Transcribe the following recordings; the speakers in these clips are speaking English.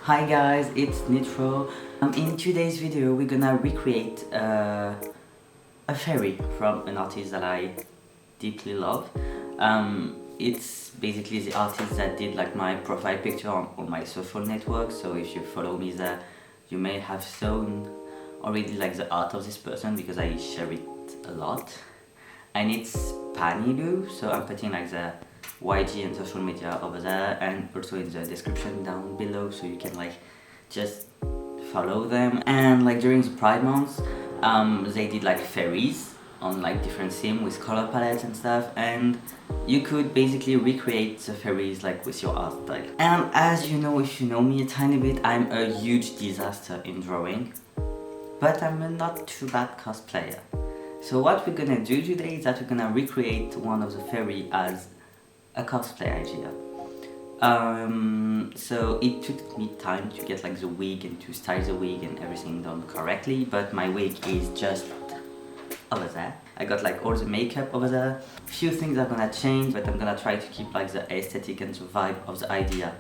Hi guys, it's Nitro. In today's video we're gonna recreate a fairy from an artist that I deeply love. It's basically the artist that did like my profile picture on all my social networks, so if you follow me there you may have seen already like the art of this person because I share it a lot. And it's PannyLoo, so I'm putting like the YG and social media over there and also in the description down below, so you can like just follow them. And like during the Pride month they did like fairies on like different themes with color palettes and stuff, and you could basically recreate the fairies like with your art style. And as you know, if you know me a tiny bit, I'm a huge disaster in drawing, but I'm a not too bad cosplayer. So what we're gonna do today is that we're gonna recreate one of the fairy as a cosplay idea. So it took me time to get like the wig and to style the wig and everything done correctly, but my wig is just over there. I got like all the makeup over there. Few things are gonna change, but I'm gonna try to keep like the aesthetic and the vibe of the idea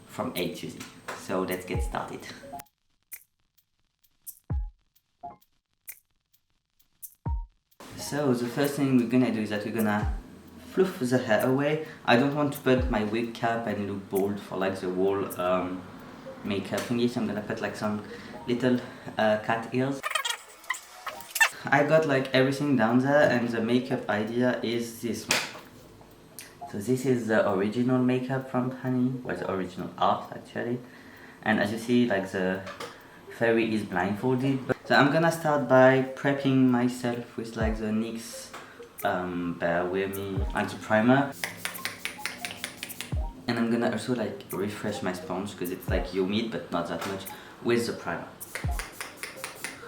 from A to Z. So let's get started. So the first thing we're gonna do is that we're gonna fluff the hair away. I don't want to put my wig cap and look bald for like the whole makeup thingy, so I'm gonna put like some little cat ears. I got like everything down there, and the makeup idea is this one. So this is the original makeup from Honey, or the original art actually. And as you see, like the fairy is blindfolded. So I'm gonna start by prepping myself with like the NYX Bear With Me anti-primer. And I'm gonna also like refresh my sponge because it's like humid but not that much with the primer.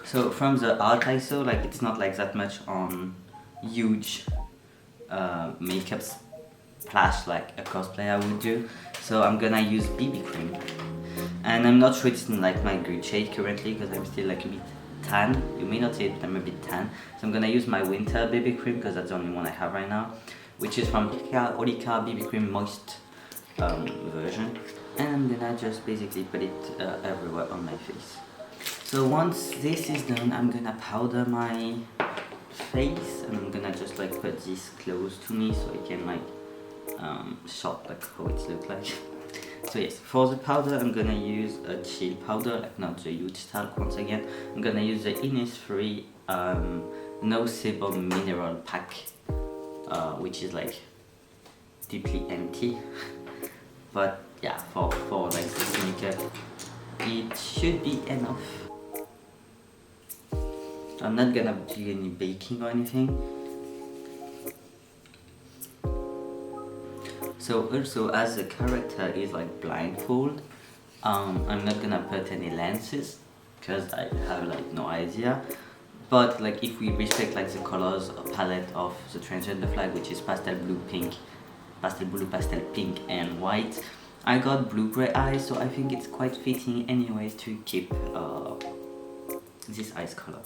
So from the art I saw, like it's not like that much on huge makeup splash like a cosplayer would do. So I'm gonna use BB cream. And I'm not sure it's in like my good shade currently because I'm still like a bit tan. You may not see it, but I'm a bit tan. So I'm gonna use my winter BB cream because that's the only one I have right now, which is from 𝙃𝙚𝙚𝙯𝙯 BB cream moist version. And I'm gonna just basically put it everywhere on my face. So once this is done, I'm gonna powder my face, and I'm gonna just like put this close to me so I can like shot like how it looks like. So yes, for the powder I'm gonna use a chill powder, like not the 𝘽𝙪𝙀𝙬𝙀 once again. I'm gonna use the Innisfree No Sebum Mineral Pack, which is like deeply empty. But yeah, for like this makeup, it should be enough. I'm not gonna do any baking or anything. So also, as the character is like blindfold, I'm not gonna put any lenses because I have like no idea. But like if we respect like the colors palette of the transgender flag, which is pastel blue, pink, pastel blue, pastel pink and white, I got blue gray eyes, so I think it's quite fitting anyways to keep this eyes color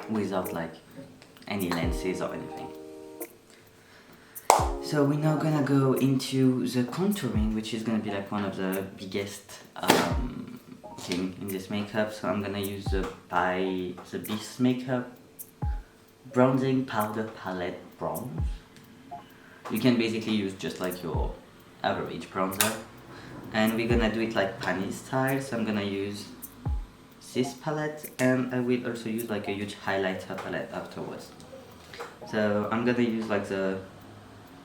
without like any lenses or anything. So we're now gonna go into the contouring, which is gonna be like one of the biggest thing in this makeup. So I'm gonna use the Beast Makeup Bronzing Powder Palette Bronze. You can basically use just like your average bronzer, and we're gonna do it like Panny style. So I'm gonna use this palette, and I will also use like a huge highlighter palette afterwards. So I'm gonna use like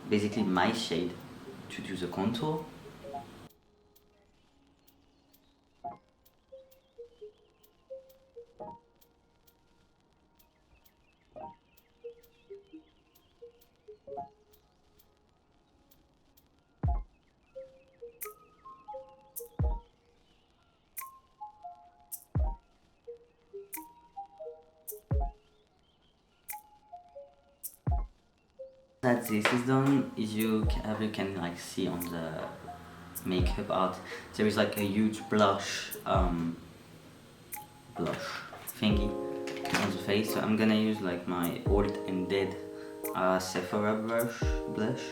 basically my shade to do the contour. That this is done, you can like see on the makeup art, there is like a huge blush thingy on the face. So I'm gonna use like my old and dead Sephora blush,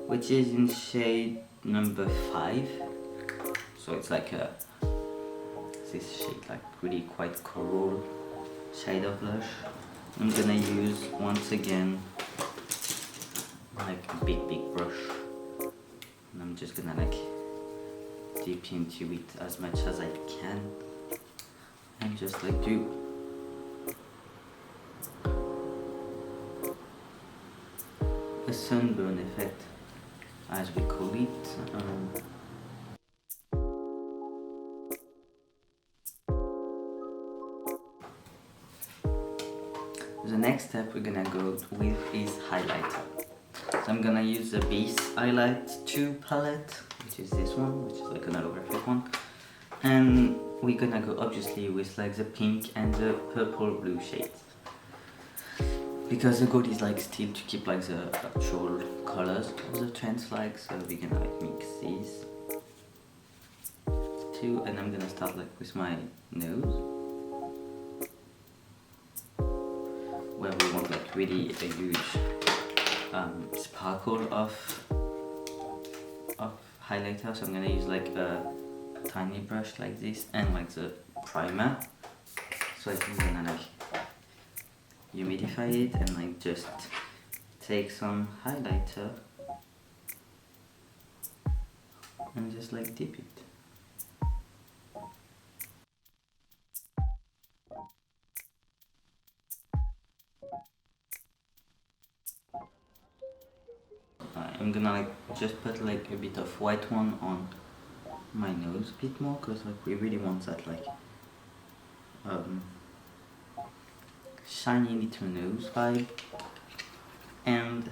which is in shade number 5. So it's like this shade, like really quite coral shade of blush. I'm gonna use once again like a big brush, and I'm just gonna like dip into it as much as I can and just like do a sunburn effect, as we call it. The next step we're gonna go with is highlighter. So I'm gonna use the base highlight 2 palette, which is this one, which is like an holographic one, and we're gonna go obviously with like the pink and the purple blue shades, because the goal is like still to keep like the actual colors of the trans flag. So we're gonna like mix these two, and I'm gonna start like with my nose, where we want like really a huge sparkle of highlighter. So I'm gonna use like a tiny brush like this and like the primer. So I'm gonna like humidify it and like just take some highlighter and just like dip it. I'm gonna like just put like a bit of white one on my nose a bit more, because like we really want that like shiny little nose vibe. And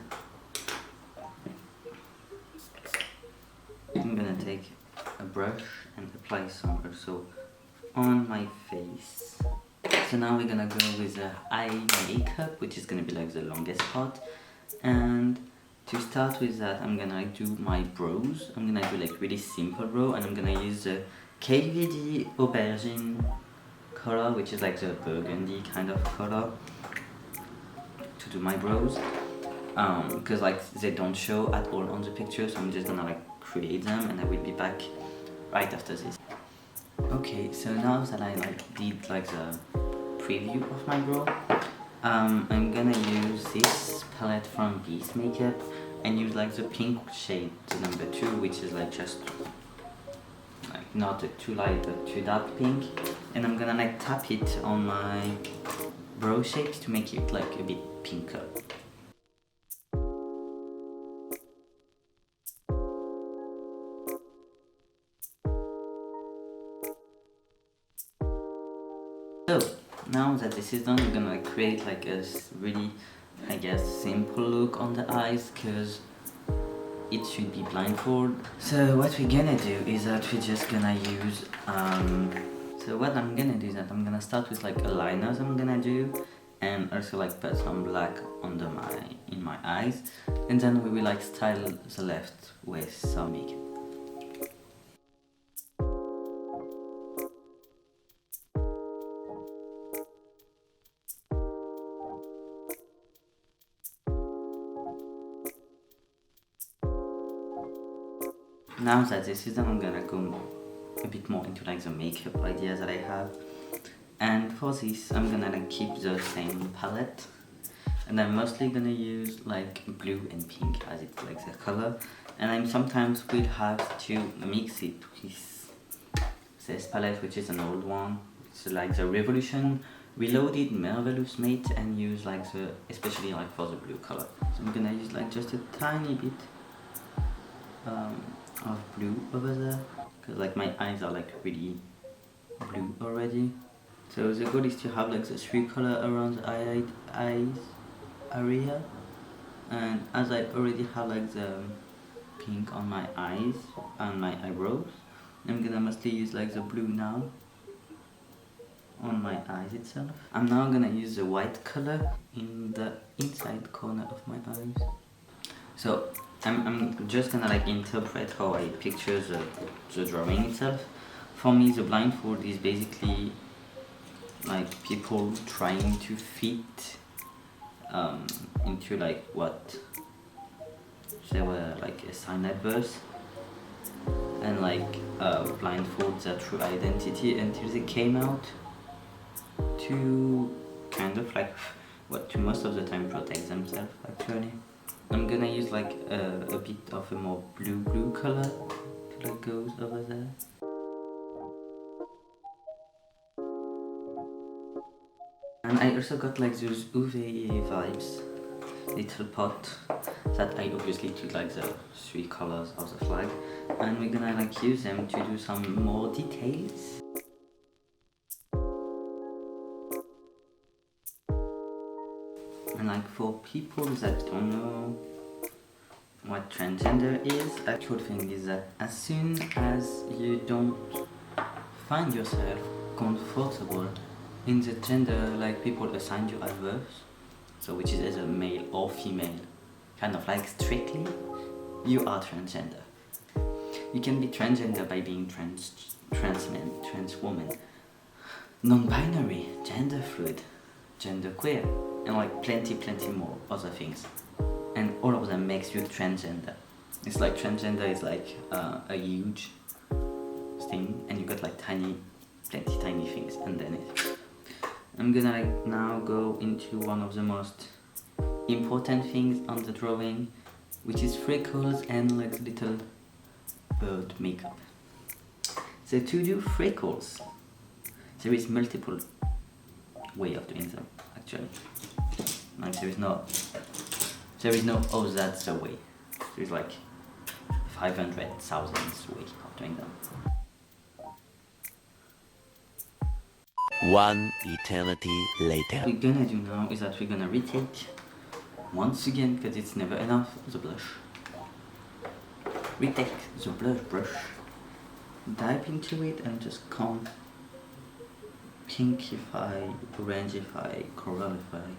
I'm gonna take a brush and apply some also on my face. So now we're gonna go with the eye makeup, which is gonna be like the longest part. And to start with that, I'm gonna like do my brows. I'm gonna do like really simple brow, and I'm gonna use the KVD Aubergine color, which is like the burgundy kind of color, to do my brows. Because like they don't show at all on the picture, so I'm just gonna like create them, and I will be back right after this. Okay, so now that I like did like the preview of my brow, I'm gonna use this palette from Beast Makeup and use like the pink shade, the number 2, which is like just like not too light but too dark pink, and I'm gonna like tap it on my brow shapes to make it like a bit pinker. So now that this is done, we're gonna like create like a really, I guess, simple look on the eyes, because it should be blindfold. So what we're gonna do is that we're just gonna use so what I'm gonna do is that I'm gonna start with like a liners I'm gonna do, and also like put some black under in my eyes, and then we will like style the left with some makeup. Now that this is done, I'm gonna go a bit more into like the makeup ideas that I have, and for this I'm gonna like keep the same palette, and I'm mostly gonna use like blue and pink as it's like the color, and I sometimes will have to mix it with this palette, which is an old one. It's like the Revolution Reloaded Marvelous Mate, and use like the, especially like for the blue color. So I'm gonna use like just a tiny bit of blue over there, because like my eyes are like really blue already. So the goal is to have like the 3 color around the eyes area, and as I already have like the pink on my eyes and my eyebrows, I'm gonna mostly use like the blue now on my eyes itself. I'm now gonna use the white color in the inside corner of my eyes. So I'm just gonna like interpret how I picture the drawing itself. For me, the blindfold is basically like people trying to fit into like what they were like assigned at birth. like blindfold their true identity until they came out to kind of like what to most of the time protect themselves actually. I'm gonna use like a bit of a more blue color to like goes over there. And I also got like those 𝙃𝙚𝙦𝙧𝙚 vibes little pot that I obviously took like the 3 colors of the flag, and we're gonna like use them to do some more details. And like for people that don't know what transgender is, actual thing is that as soon as you don't find yourself comfortable in the gender like people assigned you at birth, so which is either male or female, kind of like strictly, you are transgender. You can be transgender by being trans man, trans woman, non-binary, gender fluid, gender queer, and like plenty more other things. And all of them makes you transgender. It's like transgender is like a huge thing, and you got like plenty tiny things underneath. I'm gonna like now go into one of the most important things on the drawing, which is freckles and like little bird makeup. So to do freckles, there is multiple way of doing them actually. Like there is no oh that's the way. There's like 500,000 ways of doing them. One eternity later. What we're gonna do now is that we're gonna retake once again, because it's never enough, the blush. Retake the blush brush, dive into it and just come pinkify, orangify, coralify,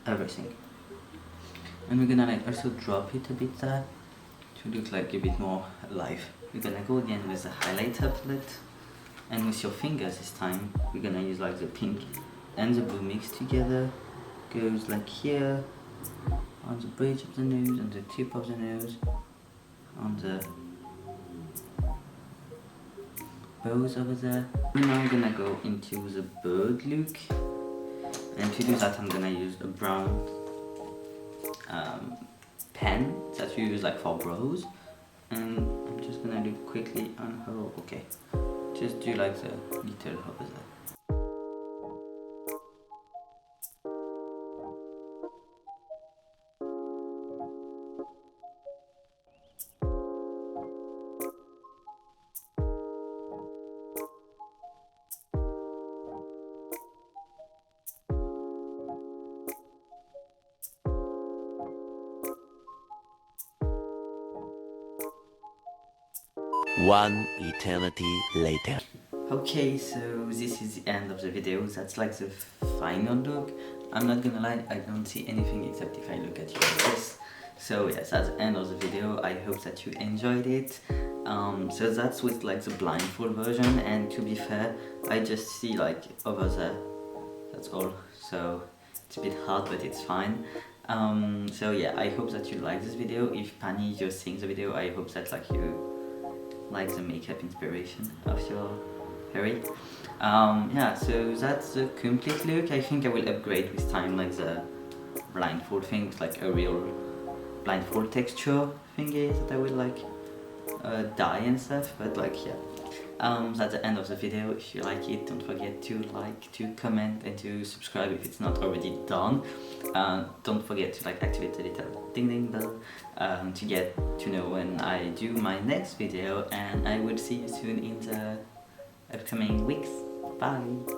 everything. And we're gonna like also drop it a bit there to look like a bit more alive. We're gonna go again with the highlighter palette, and with your fingers this time we're gonna use like the pink and the blue mixed together. Goes like here on the bridge of the nose, on the tip of the nose, on the bows over there. We're now gonna go into the bird look, and to do that I'm gonna use a brown pen that you use like for brows, and I'm just gonna do quickly on her. Okay, just do like the little over there. One eternity later. Okay, so this is the end of the video. That's like the final look. I'm not gonna lie, I don't see anything except if I look at you like this. So yes, that's the end of the video. I hope that you enjoyed it. So that's with like the blindfold version, and to be fair, I just see like over there. That's all. So it's a bit hard, but it's fine. So yeah, I hope that you like this video. If Panny, you're seeing the video, I hope that like you like the makeup inspiration of your fairy. Yeah, so that's the complete look. I think I will upgrade with time like the blindfold thing with like a real blindfold texture thingy that I will like dye and stuff, but like yeah. That's the end of the video. If you like it, don't forget to like, to comment and to subscribe if it's not already done. Don't forget to like activate the little ding ding bell to get to know when I do my next video, and I will see you soon in the upcoming weeks. Bye!